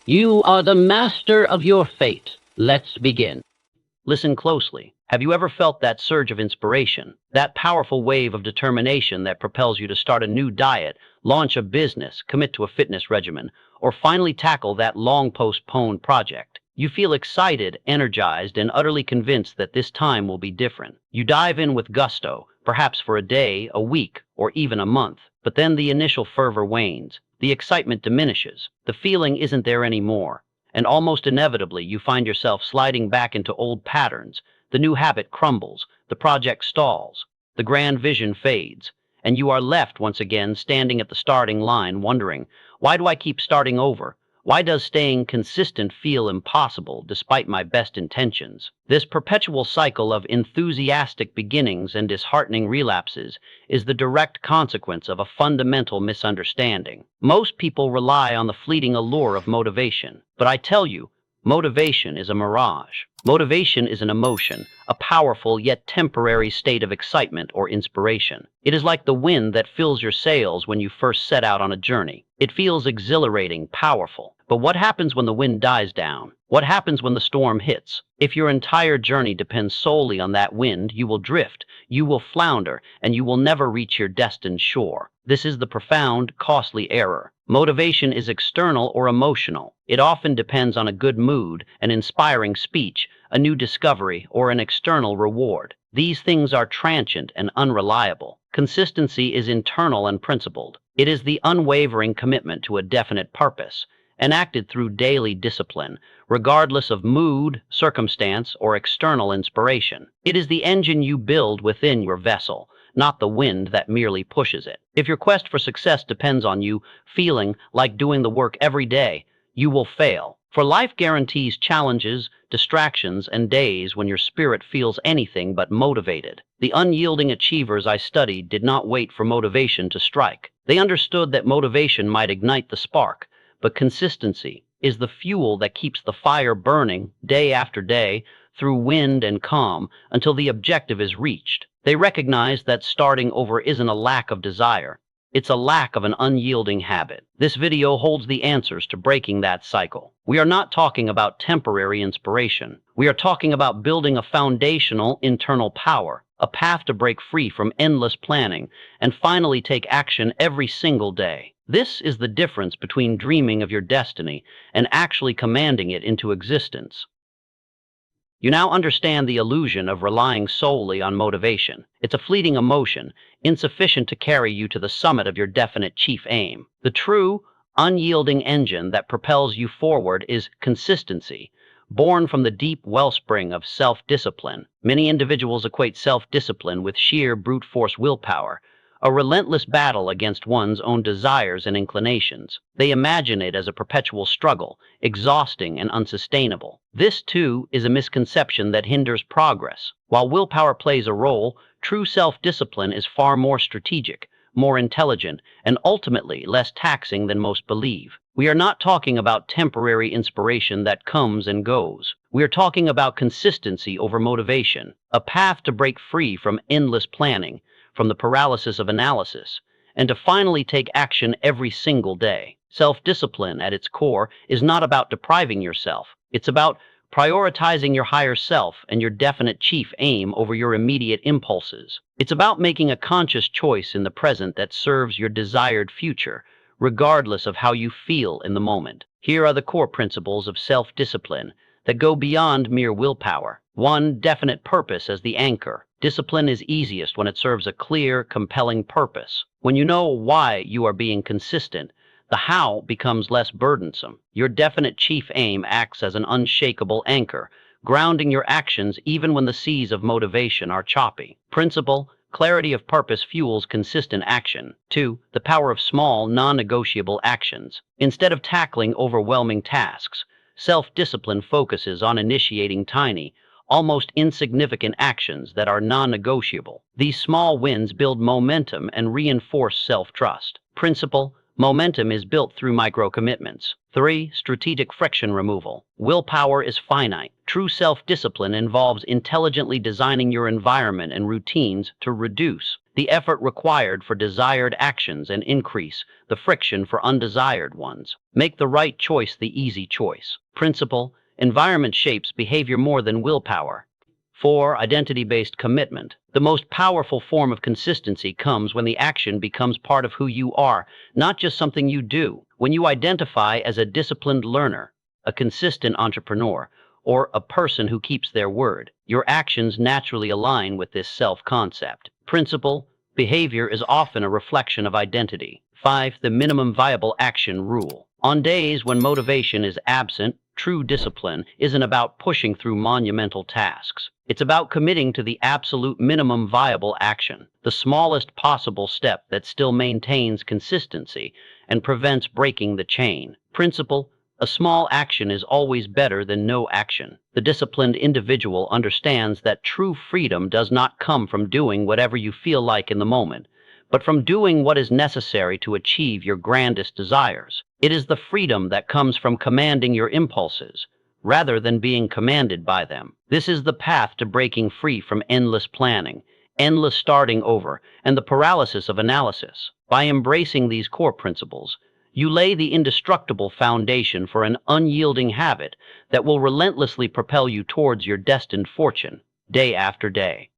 You are the master of your fate. Let's begin. Listen closely. Have you ever felt that surge of inspiration, that powerful wave of determination that propels you to start a new diet, launch a business, commit to a fitness regimen, or finally tackle that long postponed project? You feel excited, energized, and utterly convinced that this time will be different. You dive in with gusto, perhaps for a day, a week, or even a month. But then the initial fervor wanes. The excitement diminishes. The feeling isn't there anymore. And almost inevitably, you find yourself sliding back into old patterns. The new habit crumbles, the project stalls, the grand vision fades, and you are left once again standing at the starting line wondering, why do I keep starting over? Why does staying consistent feel impossible despite my best intentions? This perpetual cycle of enthusiastic beginnings and disheartening relapses is the direct consequence of a fundamental misunderstanding. Most people rely on the fleeting allure of motivation, but I tell you, motivation is a mirage. Motivation is an emotion, a powerful yet temporary state of excitement or inspiration. It is like the wind that fills your sails when you first set out on a journey. It feels exhilarating, powerful. But what happens when the wind dies down? What happens when the storm hits? If your entire journey depends solely on that wind, you will drift, you will flounder, and you will never reach your destined shore. This is the profound, costly error. Motivation is external or emotional. It often depends on a good mood, an inspiring speech, a new discovery, or an external reward. These things are transient and unreliable. Consistency is internal and principled. It is the unwavering commitment to a definite purpose, enacted through daily discipline, regardless of mood, circumstance, or external inspiration. It is the engine you build within your vessel, not the wind that merely pushes it. If your quest for success depends on you feeling like doing the work every day, you will fail. For life guarantees challenges, distractions, and days when your spirit feels anything but motivated. The unyielding achievers I studied did not wait for motivation to strike. They understood that motivation might ignite the spark, but consistency is the fuel that keeps the fire burning day after day through wind and calm until the objective is reached. They recognize that starting over isn't a lack of desire. It's a lack of an unyielding habit. This video holds the answers to breaking that cycle. We are not talking about temporary inspiration. We are talking about building a foundational internal power, a path to break free from endless planning and finally take action every single day. This is the difference between dreaming of your destiny and actually commanding it into existence. You now understand the illusion of relying solely on motivation. It's a fleeting emotion, insufficient to carry you to the summit of your definite chief aim. The true, unyielding engine that propels you forward is consistency, born from the deep wellspring of self-discipline. Many individuals equate self-discipline with sheer brute force willpower, a relentless battle against one's own desires and inclinations. They imagine it as a perpetual struggle, exhausting and unsustainable. This, too, is a misconception that hinders progress. While willpower plays a role, true self-discipline is far more strategic, more intelligent, and ultimately less taxing than most believe. We are not talking about temporary inspiration that comes and goes. We are talking about consistency over motivation, a path to break free from endless planning, from the paralysis of analysis, and to finally take action every single day. Self-discipline, at its core, is not about depriving yourself. It's about prioritizing your higher self and your definite chief aim over your immediate impulses. It's about making a conscious choice in the present that serves your desired future, regardless of how you feel in the moment. Here are the core principles of self-discipline that go beyond mere willpower. 1. Definite purpose as the anchor. Discipline is easiest when it serves a clear, compelling purpose. When you know why you are being consistent, the how becomes less burdensome. Your definite chief aim acts as an unshakable anchor, grounding your actions even when the seas of motivation are choppy. Principle: clarity of purpose fuels consistent action. 2. The power of small, non-negotiable actions. Instead of tackling overwhelming tasks, self-discipline focuses on initiating tiny, almost insignificant actions that are non-negotiable. These small wins build momentum and reinforce self-trust. Principle: momentum is built through micro-commitments. 3. Strategic friction removal. Willpower is finite. True self-discipline involves intelligently designing your environment and routines to reduce the effort required for desired actions and increase the friction for undesired ones. Make the right choice the easy choice. Principle: environment shapes behavior more than willpower. 4. Identity-based commitment. The most powerful form of consistency comes when the action becomes part of who you are, not just something you do. When you identify as a disciplined learner, a consistent entrepreneur, or a person who keeps their word, your actions naturally align with this self-concept. Principle: behavior is often a reflection of identity. 5. The minimum viable action rule. On days when motivation is absent, true discipline isn't about pushing through monumental tasks. It's about committing to the absolute minimum viable action, the smallest possible step that still maintains consistency and prevents breaking the chain. Principle: a small action is always better than no action. The disciplined individual understands that true freedom does not come from doing whatever you feel like in the moment, but from doing what is necessary to achieve your grandest desires. It is the freedom that comes from commanding your impulses, rather than being commanded by them. This is the path to breaking free from endless planning, endless starting over, and the paralysis of analysis. By embracing these core principles, you lay the indestructible foundation for an unyielding habit that will relentlessly propel you towards your destined fortune, day after day.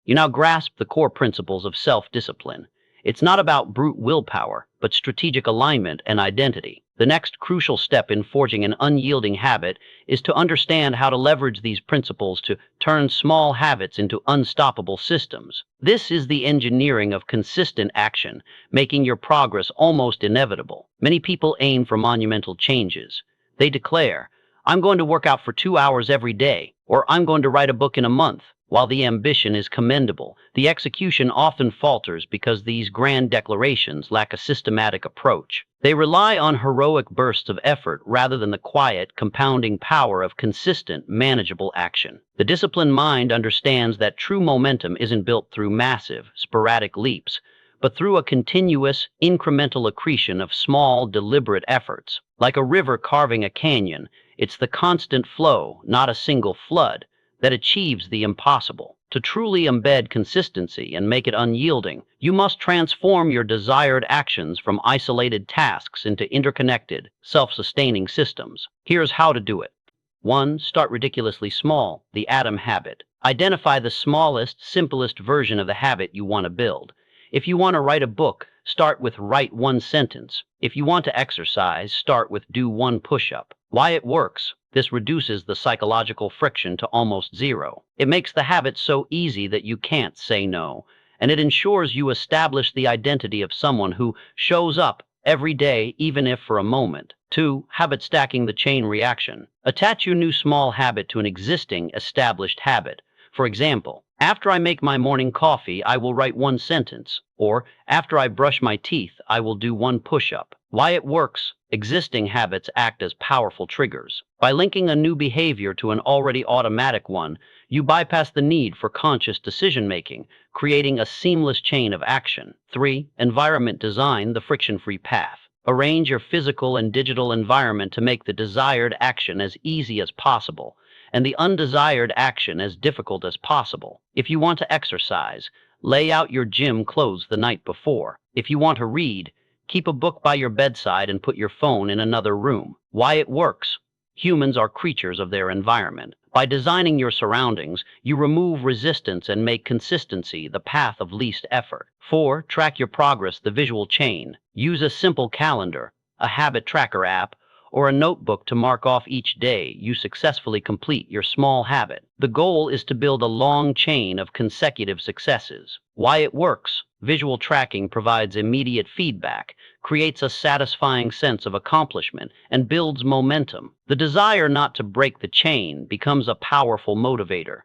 You now grasp the core principles of self-discipline. It's not about brute willpower, but strategic alignment and identity. The next crucial step in forging an unyielding habit is to understand how to leverage these principles to turn small habits into unstoppable systems. This is the engineering of consistent action, making your progress almost inevitable. Many people aim for monumental changes. They declare, "I'm going to work out for 2 hours every day," or "I'm going to write a book in a month." While the ambition is commendable, the execution often falters because these grand declarations lack a systematic approach. They rely on heroic bursts of effort rather than the quiet, compounding power of consistent, manageable action. The disciplined mind understands that true momentum isn't built through massive, sporadic leaps, but through a continuous, incremental accretion of small, deliberate efforts. Like a river carving a canyon, it's the constant flow, not a single flood, that achieves the impossible. To truly embed consistency and make it unyielding, you must transform your desired actions from isolated tasks into interconnected, self-sustaining systems. Here's how to do it. 1. Start ridiculously small, the atom habit. Identify the smallest, simplest version of the habit you want to build. If you want to write a book, start with write one sentence. If you want to exercise, start with do one push-up. Why it works? This reduces the psychological friction to almost zero. It makes the habit so easy that you can't say no, and it ensures you establish the identity of someone who shows up every day, even if for a moment. 2. Habit stacking, the chain reaction. Attach your new small habit to an existing established habit. For example, after I make my morning coffee, I will write one sentence, or after I brush my teeth, I will do one push-up. Why it works? Existing habits act as powerful triggers. By linking a new behavior to an already automatic one, you bypass the need for conscious decision-making, creating a seamless chain of action. 3. Environment design, the friction-free path. Arrange your physical and digital environment to make the desired action as easy as possible, and the undesired action as difficult as possible. If you want to exercise, lay out your gym clothes the night before. If you want to read, keep a book by your bedside and put your phone in another room. Why it works? Humans are creatures of their environment. By designing your surroundings, you remove resistance and make consistency the path of least effort. 4. Track your progress, the visual chain. Use a simple calendar, a habit tracker app, or a notebook to mark off each day you successfully complete your small habit. The goal is to build a long chain of consecutive successes. Why it works? Visual tracking provides immediate feedback, creates a satisfying sense of accomplishment, and builds momentum. The desire not to break the chain becomes a powerful motivator.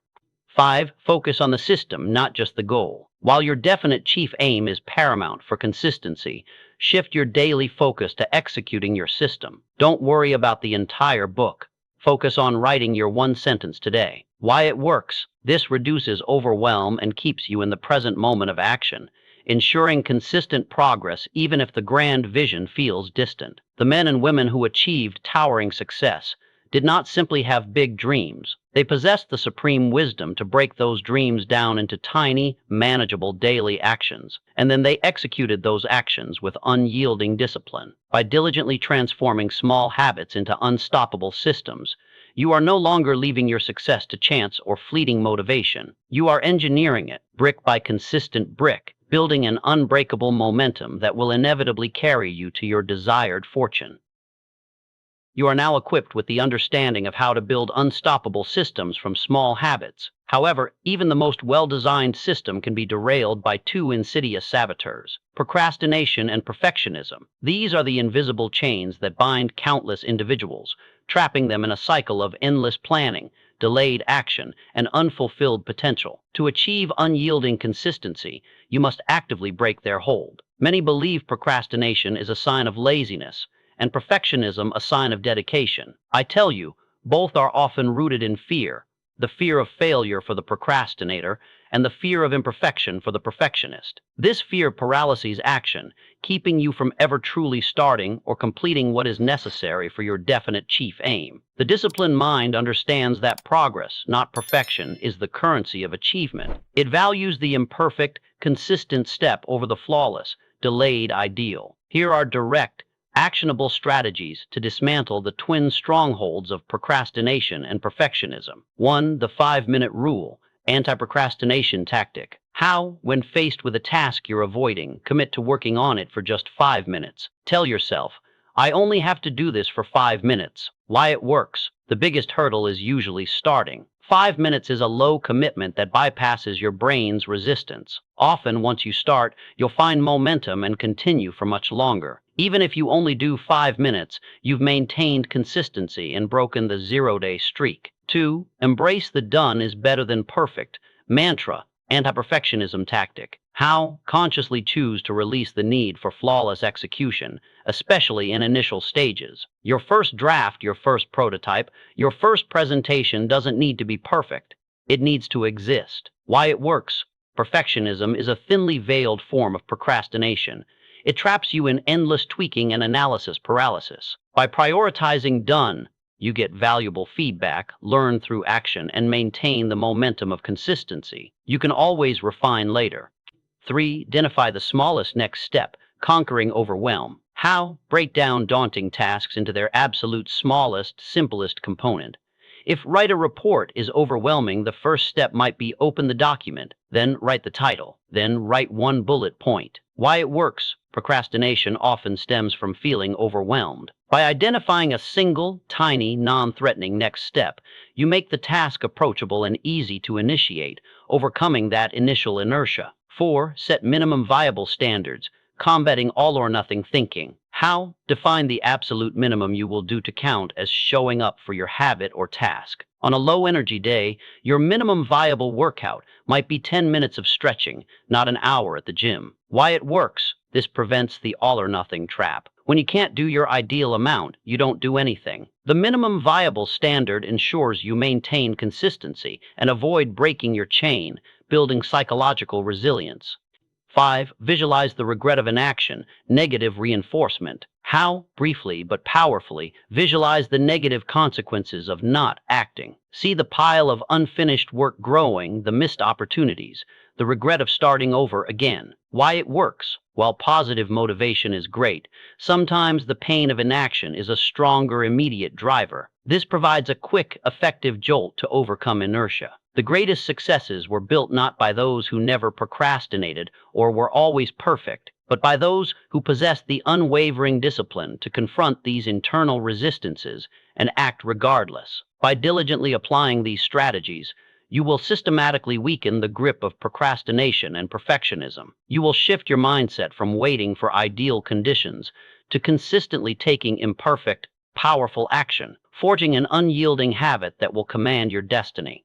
5. Focus on the system, not just the goal. While your definite chief aim is paramount for consistency, shift your daily focus to executing your system. Don't worry about the entire book. Focus on writing your one sentence today. Why it works? This reduces overwhelm and keeps you in the present moment of action, ensuring consistent progress even if the grand vision feels distant. The men and women who achieved towering success did not simply have big dreams. They possessed the supreme wisdom to break those dreams down into tiny, manageable daily actions, and then they executed those actions with unyielding discipline. By diligently transforming small habits into unstoppable systems, you are no longer leaving your success to chance or fleeting motivation. You are engineering it, brick by consistent brick, building an unbreakable momentum that will inevitably carry you to your desired fortune. You are now equipped with the understanding of how to build unstoppable systems from small habits. However, even the most well-designed system can be derailed by two insidious saboteurs: procrastination and perfectionism. These are the invisible chains that bind countless individuals, trapping them in a cycle of endless planning, delayed action, and unfulfilled potential. To achieve unyielding consistency, you must actively break their hold. Many believe procrastination is a sign of laziness, and perfectionism a sign of dedication. I tell you, both are often rooted in fear: the fear of failure for the procrastinator and the fear of imperfection for the perfectionist. This fear paralyzes action, keeping you from ever truly starting or completing what is necessary for your definite chief aim. The disciplined mind understands that progress, not perfection, is the currency of achievement. It values the imperfect, consistent step over the flawless, delayed ideal. Here are direct, actionable strategies to dismantle the twin strongholds of procrastination and perfectionism. 1. The 5-minute rule, anti-procrastination tactic. How, when faced with a task you're avoiding, commit to working on it for just 5 minutes. Tell yourself, I only have to do this for 5 minutes. Why it works? The biggest hurdle is usually starting. 5 minutes is a low commitment that bypasses your brain's resistance. Often, once you start, you'll find momentum and continue for much longer. Even if you only do 5 minutes, you've maintained consistency and broken the 0-day streak. 2. Embrace the done is better than perfect mantra, anti-perfectionism tactic. How? Consciously choose to release the need for flawless execution, especially in initial stages. Your first draft, your first prototype, your first presentation doesn't need to be perfect. It needs to exist. Why it works? Perfectionism is a thinly veiled form of procrastination. It traps you in endless tweaking and analysis paralysis. By prioritizing done, you get valuable feedback, learn through action, and maintain the momentum of consistency. You can always refine later. 3. Identify the smallest next step, conquering overwhelm. How? Break down daunting tasks into their absolute smallest, simplest component. If write a report is overwhelming, the first step might be open the document, then write the title, then write one bullet point. Why it works? Procrastination often stems from feeling overwhelmed. By identifying a single, tiny, non-threatening next step, you make the task approachable and easy to initiate, overcoming that initial inertia. 4. Set minimum viable standards, combating all-or-nothing thinking. How? Define the absolute minimum you will do to count as showing up for your habit or task. On a low-energy day, your minimum viable workout might be 10 minutes of stretching, not an hour at the gym. Why it works? This prevents the all-or-nothing trap. When you can't do your ideal amount, you don't do anything. The minimum viable standard ensures you maintain consistency and avoid breaking your chain, building psychological resilience. 5. Visualize the regret of inaction, negative reinforcement. How? Briefly but powerfully, visualize the negative consequences of not acting. See the pile of unfinished work growing, the missed opportunities, the regret of starting over again. Why it works? While positive motivation is great, sometimes the pain of inaction is a stronger immediate driver. This provides a quick, effective jolt to overcome inertia. The greatest successes were built not by those who never procrastinated or were always perfect, but by those who possessed the unwavering discipline to confront these internal resistances and act regardless. By diligently applying these strategies, you will systematically weaken the grip of procrastination and perfectionism. You will shift your mindset from waiting for ideal conditions to consistently taking imperfect, powerful action, forging an unyielding habit that will command your destiny.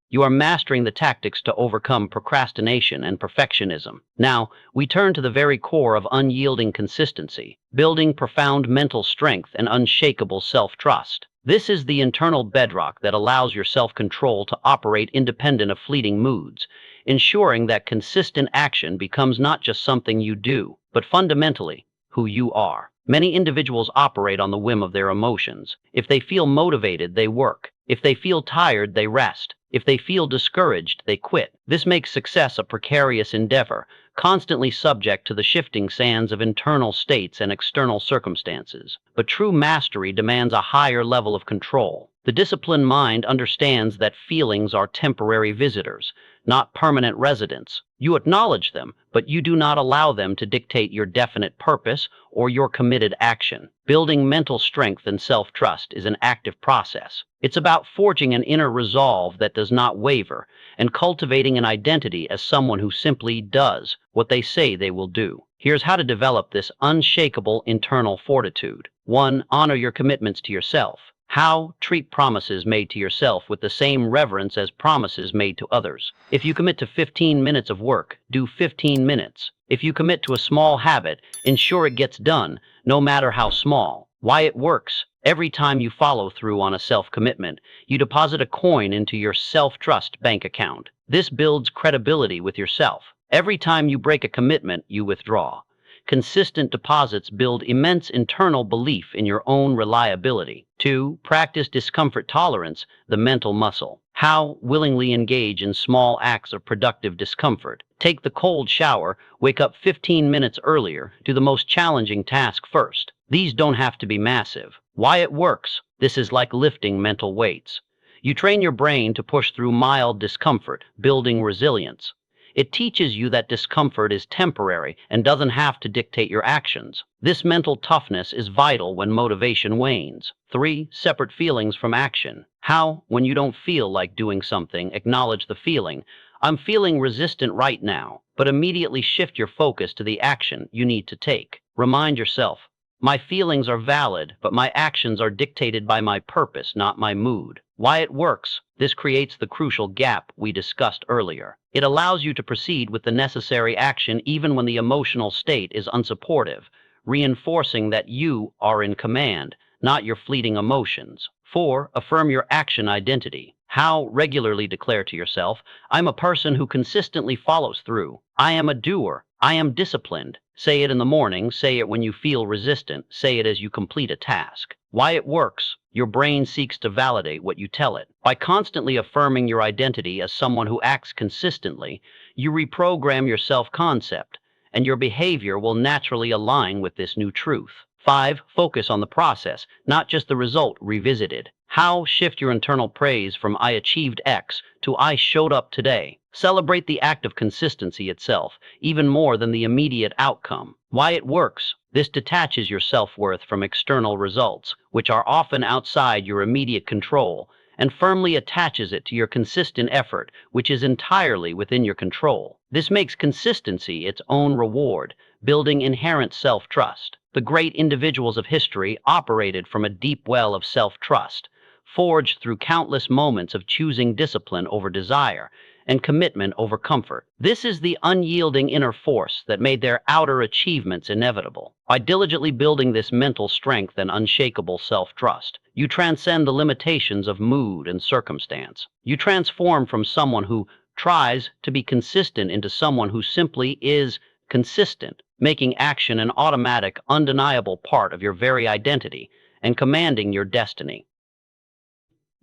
You are mastering the tactics to overcome procrastination and perfectionism. Now, we turn to the very core of unyielding consistency, building profound mental strength and unshakable self-trust. This is the internal bedrock that allows your self-control to operate independent of fleeting moods, ensuring that consistent action becomes not just something you do, but fundamentally who you are. Many individuals operate on the whim of their emotions. If they feel motivated, they work. If they feel tired, they rest. If they feel discouraged, they quit. This makes success a precarious endeavor, constantly subject to the shifting sands of internal states and external circumstances. But true mastery demands a higher level of control. The disciplined mind understands that feelings are temporary visitors, not permanent residents. You acknowledge them, but you do not allow them to dictate your definite purpose or your committed action. Building mental strength and self-trust is an active process. It's about forging an inner resolve that does not waver and cultivating an identity as someone who simply does what they say they will do. Here's how to develop this unshakable internal fortitude. 1. Honor your commitments to yourself. How? Treat promises made to yourself with the same reverence as promises made to others. If you commit to 15 minutes of work, do 15 minutes. If you commit to a small habit, ensure it gets done, no matter how small. Why it works? Every time you follow through on a self-commitment, you deposit a coin into your self-trust bank account. This builds credibility with yourself. Every time you break a commitment, you withdraw. Consistent deposits build immense internal belief in your own reliability. 2. Practice discomfort tolerance, the mental muscle. How? Willingly engage in small acts of productive discomfort. Take the cold shower, wake up 15 minutes earlier, do the most challenging task first. These don't have to be massive. Why it works? This is like lifting mental weights. You train your brain to push through mild discomfort, building resilience. It teaches you that discomfort is temporary and doesn't have to dictate your actions. This mental toughness is vital when motivation wanes. 3. Separate feelings from action. How? When you don't feel like doing something, acknowledge the feeling. I'm feeling resistant right now, but immediately shift your focus to the action you need to take. Remind yourself, my feelings are valid, but my actions are dictated by my purpose, not my mood. Why it works? This creates the crucial gap we discussed earlier. It allows you to proceed with the necessary action even when the emotional state is unsupportive, reinforcing that you are in command, not your fleeting emotions. 4. Affirm your action identity. How? Regularly declare to yourself, I'm a person who consistently follows through. I am a doer. I am disciplined. Say it in the morning, say it when you feel resistant, say it as you complete a task. Why it works? Your brain seeks to validate what you tell it. By constantly affirming your identity as someone who acts consistently, you reprogram your self-concept, and your behavior will naturally align with this new truth. 5. Focus on the process, not just the result revisited. How? Shift your internal praise from I achieved X to I showed up today. Celebrate the act of consistency itself, even more than the immediate outcome. Why it works? This detaches your self-worth from external results, which are often outside your immediate control, and firmly attaches it to your consistent effort, which is entirely within your control. This makes consistency its own reward, building inherent self-trust. The great individuals of history operated from a deep well of self-trust, forged through countless moments of choosing discipline over desire and commitment over comfort. This is the unyielding inner force that made their outer achievements inevitable. By diligently building this mental strength and unshakable self-trust, you transcend the limitations of mood and circumstance. You transform from someone who tries to be consistent into someone who simply is consistent, making action an automatic, undeniable part of your very identity and commanding your destiny.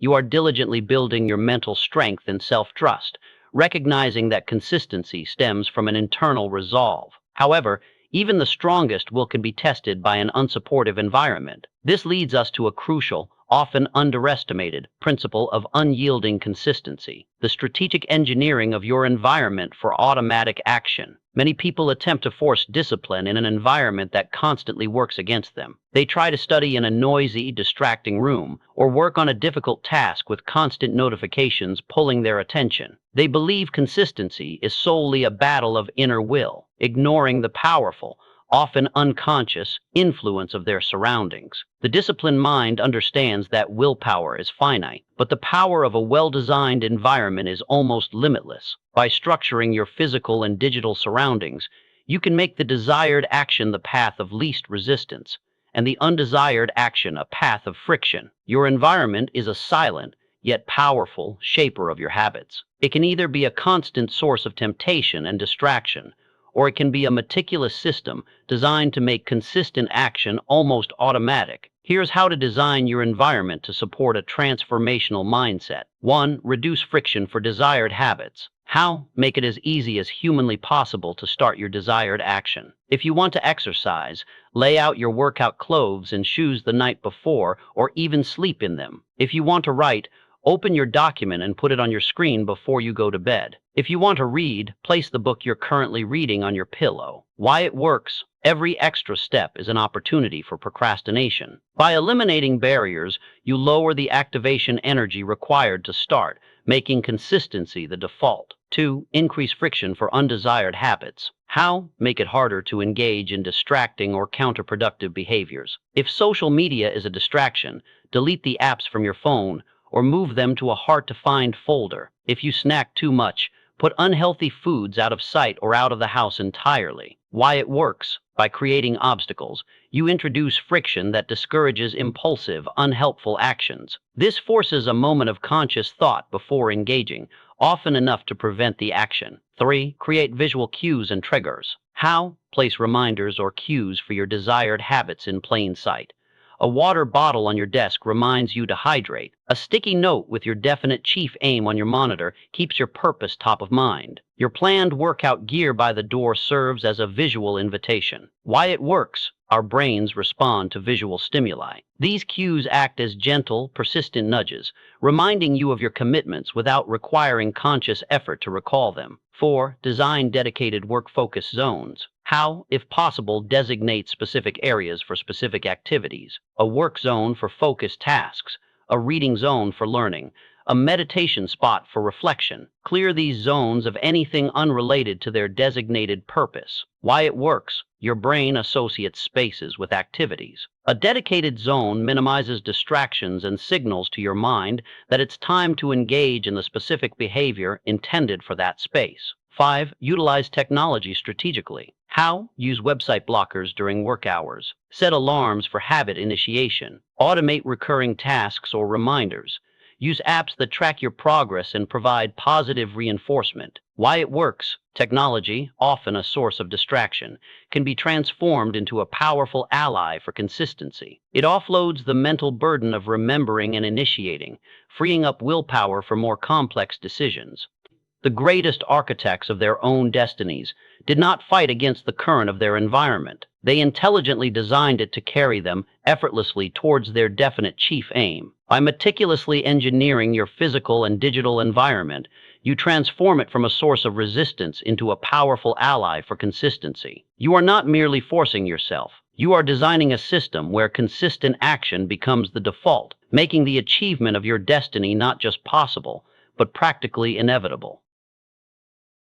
You are diligently building your mental strength and self-trust, recognizing that consistency stems from an internal resolve. However, even the strongest will can be tested by an unsupportive environment. This leads us to a crucial, often underestimated, principle of unyielding consistency, the strategic engineering of your environment for automatic action. Many people attempt to force discipline in an environment that constantly works against them. They try to study in a noisy, distracting room, or work on a difficult task with constant notifications pulling their attention. They believe consistency is solely a battle of inner will, ignoring the powerful, often unconscious, influence of their surroundings. The disciplined mind understands that willpower is finite, but the power of a well-designed environment is almost limitless. By structuring your physical and digital surroundings, you can make the desired action the path of least resistance, and the undesired action a path of friction. Your environment is a silent, yet powerful, shaper of your habits. It can either be a constant source of temptation and distraction, or it can be a meticulous system designed to make consistent action almost automatic. Here's how to design your environment to support a transformational mindset. 1. Reduce friction for desired habits. How? Make it as easy as humanly possible to start your desired action. If you want to exercise, lay out your workout clothes and shoes the night before, or even sleep in them. If you want to write, open your document and put it on your screen before you go to bed. If you want to read, place the book you're currently reading on your pillow. Why it works? Every extra step is an opportunity for procrastination. By eliminating barriers, you lower the activation energy required to start, making consistency the default. 2. Increase friction for undesired habits. How? Make it harder to engage in distracting or counterproductive behaviors. If social media is a distraction, delete the apps from your phone or move them to a hard-to-find folder. If you snack too much, put unhealthy foods out of sight or out of the house entirely. Why it works? By creating obstacles, you introduce friction that discourages impulsive, unhelpful actions. This forces a moment of conscious thought before engaging, often enough to prevent the action. 3. Create visual cues and triggers. How? Place reminders or cues for your desired habits in plain sight. A water bottle on your desk reminds you to hydrate. A sticky note with your definite chief aim on your monitor keeps your purpose top of mind. Your planned workout gear by the door serves as a visual invitation. Why it works? Our brains respond to visual stimuli. These cues act as gentle, persistent nudges, reminding you of your commitments without requiring conscious effort to recall them. 4. Design dedicated work-focused zones. How? If possible, designate specific areas for specific activities. A work zone for focused tasks, a reading zone for learning, a meditation spot for reflection. Clear these zones of anything unrelated to their designated purpose. Why it works? Your brain associates spaces with activities. A dedicated zone minimizes distractions and signals to your mind that it's time to engage in the specific behavior intended for that space. 5. Utilize technology strategically. How? Use website blockers during work hours. Set alarms for habit initiation. Automate recurring tasks or reminders. Use apps that track your progress and provide positive reinforcement. Why it works? Technology, often a source of distraction, can be transformed into a powerful ally for consistency. It offloads the mental burden of remembering and initiating, freeing up willpower for more complex decisions. The greatest architects of their own destinies did not fight against the current of their environment. They intelligently designed it to carry them effortlessly towards their definite chief aim. By meticulously engineering your physical and digital environment, you transform it from a source of resistance into a powerful ally for consistency. You are not merely forcing yourself. You are designing a system where consistent action becomes the default, making the achievement of your destiny not just possible, but practically inevitable.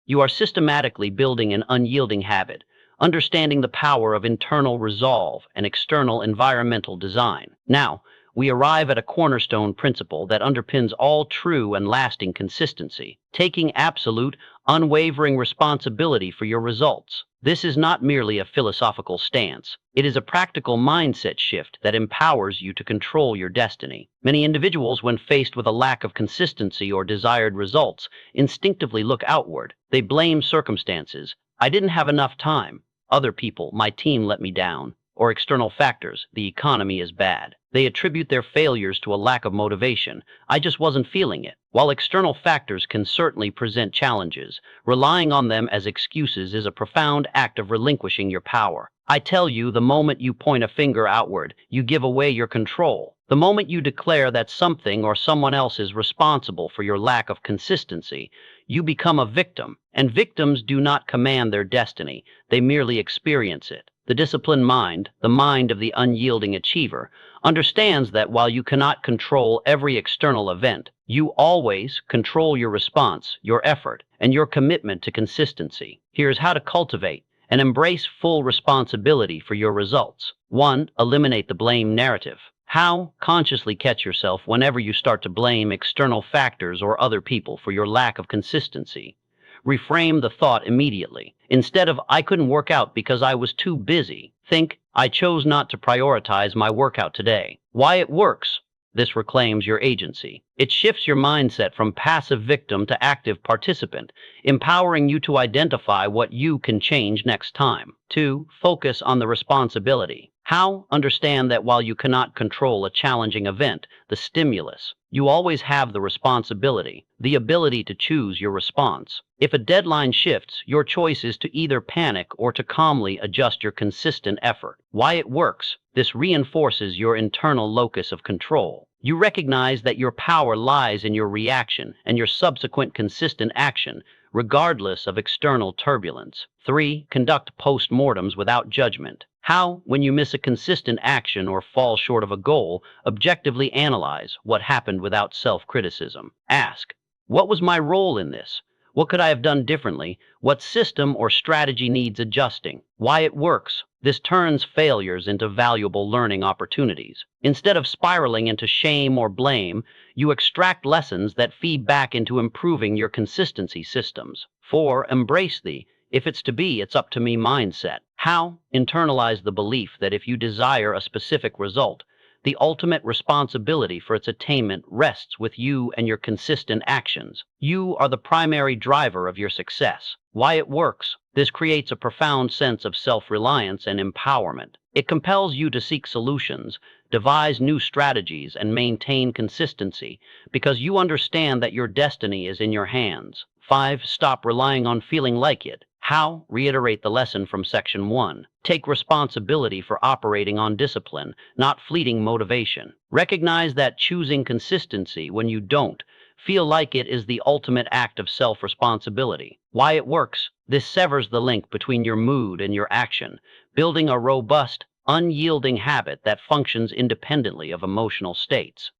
You are systematically building an unyielding habit, understanding the power of internal resolve and external environmental design. Now, we arrive at a cornerstone principle that underpins all true and lasting consistency, taking absolute, unwavering responsibility for your results. This is not merely a philosophical stance. It is a practical mindset shift that empowers you to control your destiny. Many individuals, when faced with a lack of consistency or desired results, instinctively look outward. They blame circumstances. I didn't have enough time. Other people, my team let me down. Or external factors, the economy is bad. They attribute their failures to a lack of motivation. I just wasn't feeling it. While external factors can certainly present challenges, relying on them as excuses is a profound act of relinquishing your power. I tell you, the moment you point a finger outward, you give away your control. The moment you declare that something or someone else is responsible for your lack of consistency, you become a victim. And victims do not command their destiny, they merely experience it. The disciplined mind, the mind of the unyielding achiever, understands that while you cannot control every external event, you always control your response, your effort, and your commitment to consistency. Here's how to cultivate and embrace full responsibility for your results. 1. Eliminate the blame narrative. How? Consciously catch yourself whenever you start to blame external factors or other people for your lack of consistency. Reframe the thought immediately. Instead of, I couldn't work out because I was too busy, think, I chose not to prioritize my workout today. Why it works? This reclaims your agency. It shifts your mindset from passive victim to active participant, empowering you to identify what you can change next time. 2. Focus on the responsibility. How? Understand that while you cannot control a challenging event, the stimulus, you always have the responsibility, the ability to choose your response. If a deadline shifts, your choice is to either panic or to calmly adjust your consistent effort. Why it works? This reinforces your internal locus of control. You recognize that your power lies in your reaction and your subsequent consistent action, regardless of external turbulence. 3. Conduct postmortems without judgment. How? When you miss a consistent action or fall short of a goal, objectively analyze what happened without self-criticism. Ask, what was my role in this? What could I have done differently? What system or strategy needs adjusting? Why it works? This turns failures into valuable learning opportunities. Instead of spiraling into shame or blame, you extract lessons that feed back into improving your consistency systems. 4. Embrace the "if it's to be, it's up to me" mindset. How? Internalize the belief that if you desire a specific result, the ultimate responsibility for its attainment rests with you and your consistent actions. You are the primary driver of your success. Why it works? This creates a profound sense of self-reliance and empowerment. It compels you to seek solutions, devise new strategies, and maintain consistency because you understand that your destiny is in your hands. 5. Stop relying on feeling like it. How? Reiterate the lesson from Section 1. Take responsibility for operating on discipline, not fleeting motivation. Recognize that choosing consistency when you don't feel like it is the ultimate act of self-responsibility. Why it works? This severs the link between your mood and your action, building a robust, unyielding habit that functions independently of emotional states.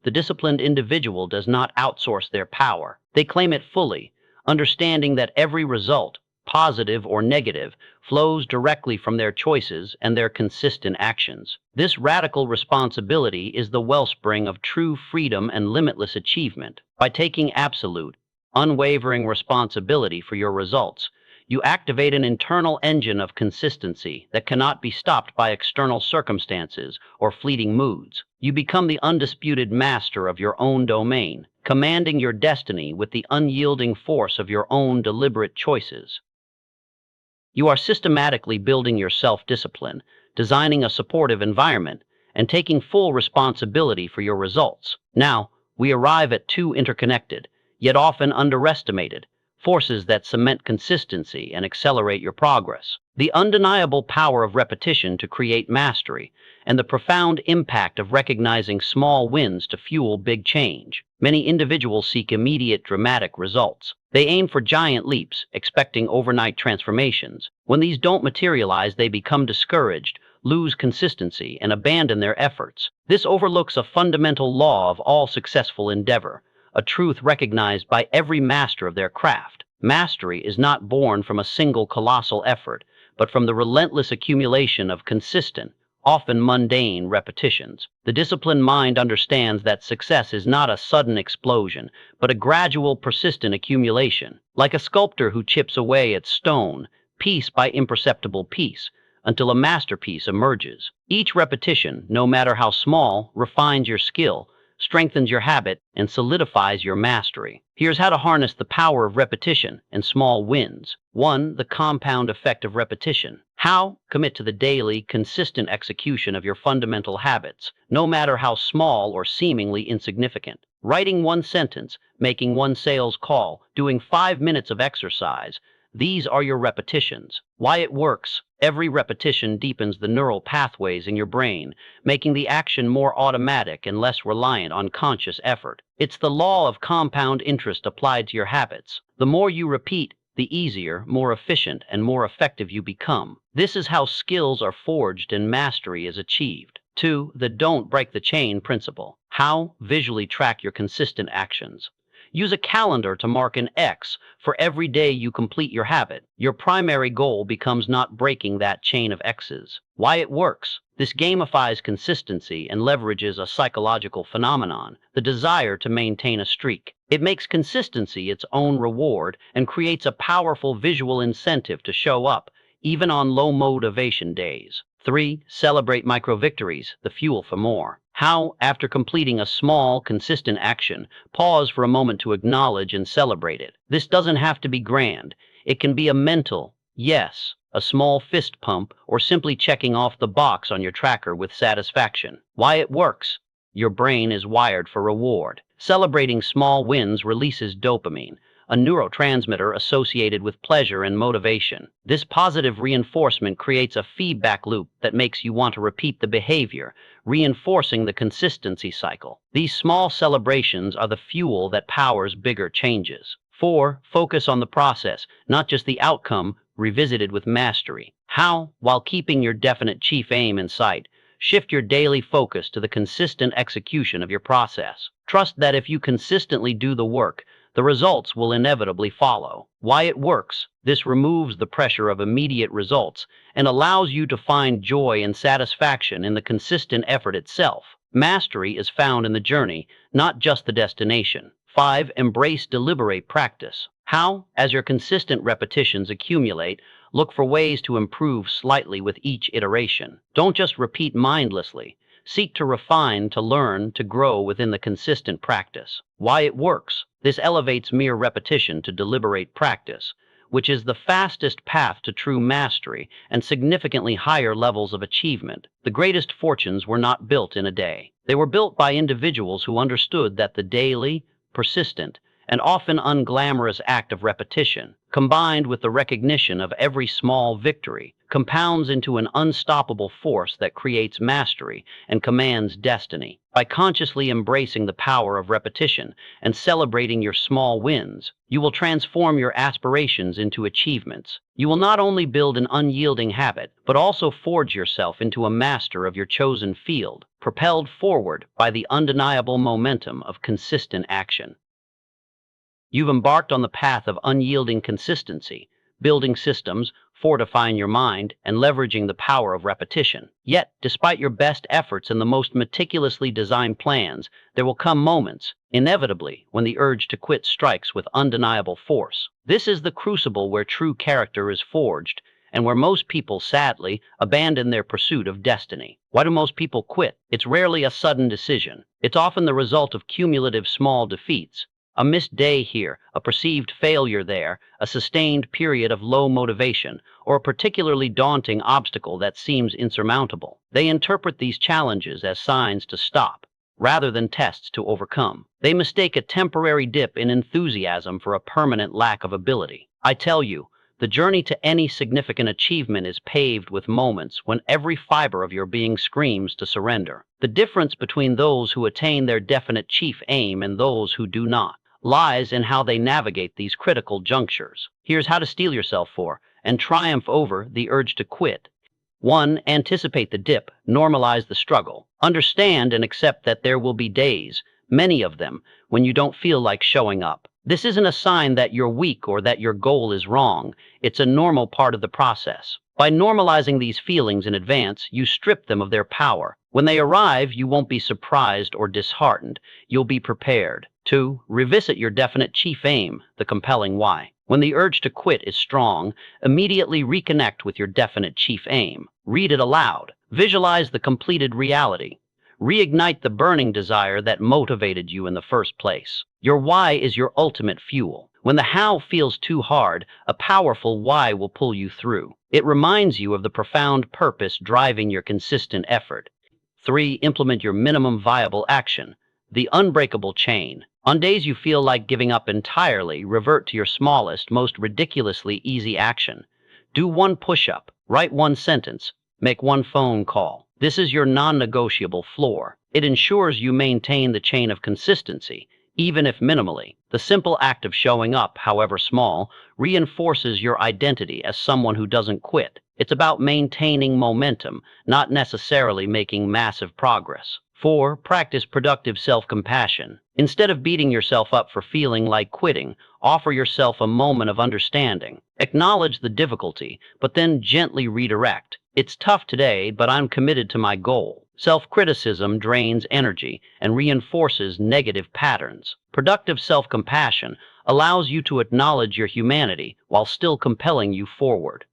The disciplined individual does not outsource their power. They claim it fully, understanding that every result, positive or negative, flows directly from their choices and their consistent actions. This radical responsibility is the wellspring of true freedom and limitless achievement. By taking absolute, unwavering responsibility for your results, you activate an internal engine of consistency that cannot be stopped by external circumstances or fleeting moods. You become the undisputed master of your own domain, commanding your destiny with the unyielding force of your own deliberate choices. You are systematically building your self-discipline, designing a supportive environment, and taking full responsibility for your results. Now, we arrive at two interconnected, yet often underestimated, forces that cement consistency and accelerate your progress: the undeniable power of repetition to create mastery, and the profound impact of recognizing small wins to fuel big change. Many individuals seek immediate dramatic results. They aim for giant leaps, expecting overnight transformations. When these don't materialize, they become discouraged, lose consistency, and abandon their efforts. This overlooks a fundamental law of all successful endeavor, a truth recognized by every master of their craft. Mastery is not born from a single colossal effort, but from the relentless accumulation of consistent, often mundane repetitions. The disciplined mind understands that success is not a sudden explosion, but a gradual, persistent accumulation. Like a sculptor who chips away at stone, piece by imperceptible piece, until a masterpiece emerges. Each repetition, no matter how small, refines your skill, strengthens your habit, and solidifies your mastery. Here's how to harness the power of repetition and small wins. 1. The compound effect of repetition. How? Commit to the daily, consistent execution of your fundamental habits, no matter how small or seemingly insignificant. Writing one sentence, making one sales call, doing 5 minutes of exercise. These are your repetitions. Why it works? Every repetition deepens the neural pathways in your brain, making the action more automatic and less reliant on conscious effort. It's the law of compound interest applied to your habits. The more you repeat, the easier, more efficient, and more effective you become. This is how skills are forged and mastery is achieved. 2. The don't break the chain principle. How? Visually track your consistent actions. Use a calendar to mark an X for every day you complete your habit. Your primary goal becomes not breaking that chain of X's. Why it works? This gamifies consistency and leverages a psychological phenomenon, the desire to maintain a streak. It makes consistency its own reward and creates a powerful visual incentive to show up, even on low motivation days. 3. Celebrate micro victories, the fuel for more. How, after completing a small, consistent action, pause for a moment to acknowledge and celebrate it. This doesn't have to be grand. It can be a mental yes, a small fist pump, or simply checking off the box on your tracker with satisfaction. Why it works. Your brain is wired for reward. Celebrating small wins releases dopamine, a neurotransmitter associated with pleasure and motivation. This positive reinforcement creates a feedback loop that makes you want to repeat the behavior, reinforcing the consistency cycle. These small celebrations are the fuel that powers bigger changes. 4. Focus on the process, not just the outcome, revisited with mastery. How, while keeping your definite chief aim in sight, shift your daily focus to the consistent execution of your process. Trust that if you consistently do the work, the results will inevitably follow. Why it works. This removes the pressure of immediate results and allows you to find joy and satisfaction in the consistent effort itself. Mastery is found in the journey, not just the destination. 5. Embrace deliberate practice. How? As your consistent repetitions accumulate, look for ways to improve slightly with each iteration. Don't just repeat mindlessly. Seek to refine, to learn, to grow within the consistent practice. Why it works. This elevates mere repetition to deliberate practice, which is the fastest path to true mastery and significantly higher levels of achievement. The greatest fortunes were not built in a day. They were built by individuals who understood that the daily, persistent, and often unglamorous act of repetition, combined with the recognition of every small victory, compounds into an unstoppable force that creates mastery and commands destiny. By consciously embracing the power of repetition and celebrating your small wins, you will transform your aspirations into achievements. You will not only build an unyielding habit, but also forge yourself into a master of your chosen field, propelled forward by the undeniable momentum of consistent action. You've embarked on the path of unyielding consistency, building systems, fortifying your mind, and leveraging the power of repetition. Yet, despite your best efforts and the most meticulously designed plans, there will come moments, inevitably, when the urge to quit strikes with undeniable force. This is the crucible where true character is forged, and where most people, sadly, abandon their pursuit of destiny. Why do most people quit? It's rarely a sudden decision. It's often the result of cumulative small defeats. A missed day here, a perceived failure there, a sustained period of low motivation, or a particularly daunting obstacle that seems insurmountable. They interpret these challenges as signs to stop, rather than tests to overcome. They mistake a temporary dip in enthusiasm for a permanent lack of ability. I tell you, the journey to any significant achievement is paved with moments when every fiber of your being screams to surrender. The difference between those who attain their definite chief aim and those who do not lies in how they navigate these critical junctures. Here's how to steel yourself for and triumph over the urge to quit. 1. Anticipate the dip, normalize the struggle. Understand and accept that there will be days, many of them, when you don't feel like showing up. This isn't a sign that you're weak or that your goal is wrong. It's a normal part of the process. By normalizing these feelings in advance, you strip them of their power. When they arrive, you won't be surprised or disheartened. You'll be prepared. 2. Revisit your definite chief aim, the compelling why. When the urge to quit is strong, immediately reconnect with your definite chief aim. Read it aloud. Visualize the completed reality. Reignite the burning desire that motivated you in the first place. Your why is your ultimate fuel. When the how feels too hard, a powerful why will pull you through. It reminds you of the profound purpose driving your consistent effort. 3. Implement your minimum viable action, the unbreakable chain. On days you feel like giving up entirely, revert to your smallest, most ridiculously easy action. Do one push-up, write one sentence, make one phone call. This is your non-negotiable floor. It ensures you maintain the chain of consistency, even if minimally. The simple act of showing up, however small, reinforces your identity as someone who doesn't quit. It's about maintaining momentum, not necessarily making massive progress. 4. Practice productive self-compassion. Instead of beating yourself up for feeling like quitting, offer yourself a moment of understanding. Acknowledge the difficulty, but then gently redirect. It's tough today, but I'm committed to my goal. Self-criticism drains energy and reinforces negative patterns. Productive self-compassion allows you to acknowledge your humanity while still compelling you forward.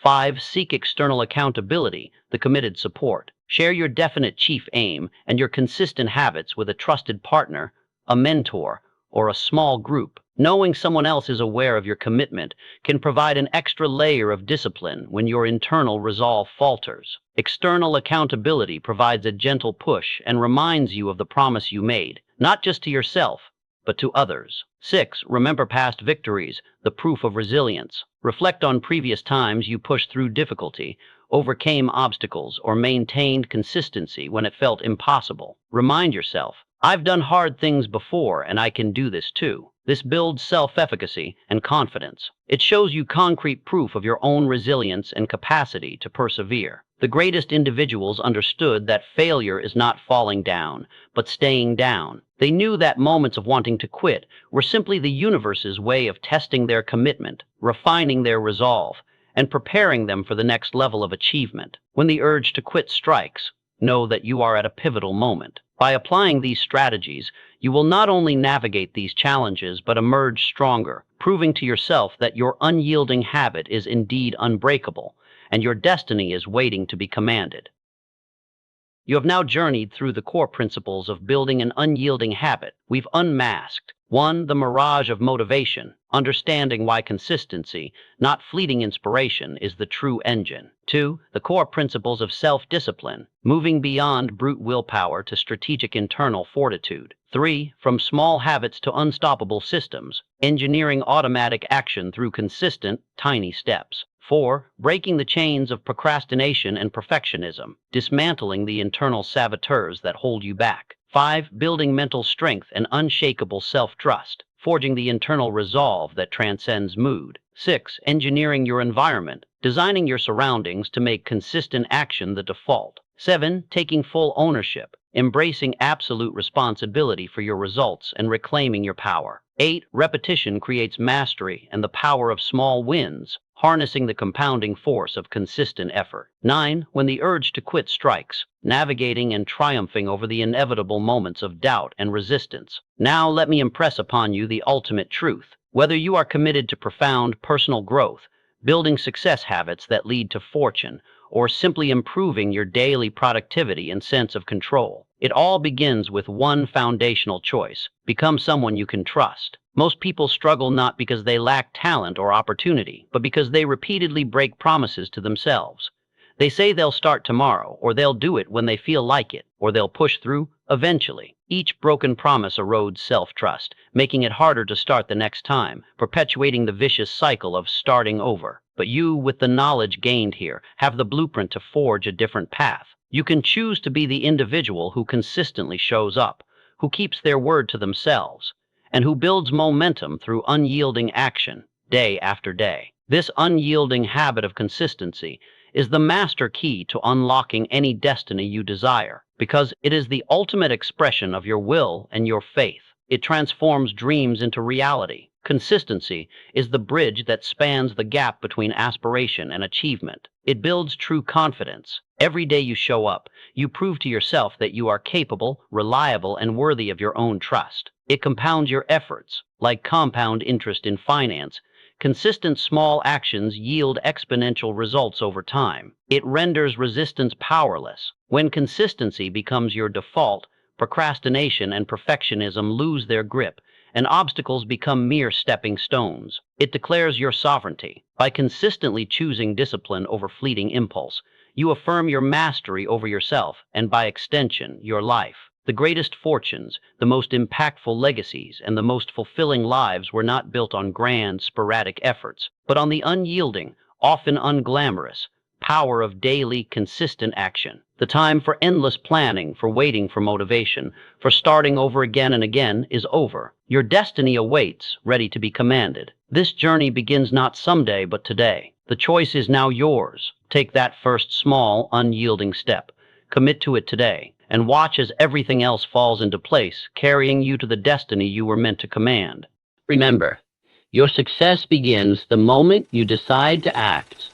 5. Seek external accountability, the committed support. Share your definite chief aim and your consistent habits with a trusted partner, a mentor, or a small group. Knowing someone else is aware of your commitment can provide an extra layer of discipline when your internal resolve falters. External accountability provides a gentle push and reminds you of the promise you made, not just to yourself, but to others. 6. Remember past victories, the proof of resilience. Reflect on previous times you pushed through difficulty, overcame obstacles, or maintained consistency when it felt impossible. Remind yourself, I've done hard things before and I can do this too. This builds self-efficacy and confidence. It shows you concrete proof of your own resilience and capacity to persevere. The greatest individuals understood that failure is not falling down, but staying down. They knew that moments of wanting to quit were simply the universe's way of testing their commitment, refining their resolve, and preparing them for the next level of achievement. When the urge to quit strikes, know that you are at a pivotal moment. By applying these strategies, you will not only navigate these challenges but emerge stronger, proving to yourself that your unyielding habit is indeed unbreakable, and your destiny is waiting to be commanded. You have now journeyed through the core principles of building an unyielding habit. We've unmasked 1. The mirage of motivation, understanding why consistency, not fleeting inspiration, is the true engine. 2. The core principles of self-discipline, moving beyond brute willpower to strategic internal fortitude. 3. From small habits to unstoppable systems, engineering automatic action through consistent, tiny steps. 4. Breaking the chains of procrastination and perfectionism, dismantling the internal saboteurs that hold you back. 5. Building mental strength and unshakable self-trust, forging the internal resolve that transcends mood. 6. Engineering your environment, designing your surroundings to make consistent action the default. 7. Taking full ownership, embracing absolute responsibility for your results and reclaiming your power. 8. Repetition creates mastery and the power of small wins, harnessing the compounding force of consistent effort. 9. When the urge to quit strikes, navigating and triumphing over the inevitable moments of doubt and resistance. Now let me impress upon you the ultimate truth. Whether you are committed to profound personal growth, building success habits that lead to fortune, or simply improving your daily productivity and sense of control, it all begins with one foundational choice: become someone you can trust. Most people struggle not because they lack talent or opportunity, but because they repeatedly break promises to themselves. They say they'll start tomorrow, or they'll do it when they feel like it, or they'll push through eventually. Each broken promise erodes self-trust, making it harder to start the next time, perpetuating the vicious cycle of starting over. But you, with the knowledge gained here, have the blueprint to forge a different path. You can choose to be the individual who consistently shows up, who keeps their word to themselves, and who builds momentum through unyielding action, day after day. This unyielding habit of consistency is the master key to unlocking any destiny you desire, because it is the ultimate expression of your will and your faith. It transforms dreams into reality. Consistency is the bridge that spans the gap between aspiration and achievement. It builds true confidence. Every day you show up, you prove to yourself that you are capable, reliable, and worthy of your own trust. It compounds your efforts. Like compound interest in finance, consistent small actions yield exponential results over time. It renders resistance powerless. When consistency becomes your default, procrastination and perfectionism lose their grip, and obstacles become mere stepping stones. It declares your sovereignty. By consistently choosing discipline over fleeting impulse, you affirm your mastery over yourself and, by extension, your life. The greatest fortunes, the most impactful legacies, and the most fulfilling lives were not built on grand, sporadic efforts, but on the unyielding, often unglamorous, power of daily, consistent action. The time for endless planning, for waiting for motivation, for starting over again and again is over. Your destiny awaits, ready to be commanded. This journey begins not someday, but today. The choice is now yours. Take that first small, unyielding step. Commit to it today, and watch as everything else falls into place, carrying you to the destiny you were meant to command. Remember, your success begins the moment you decide to act.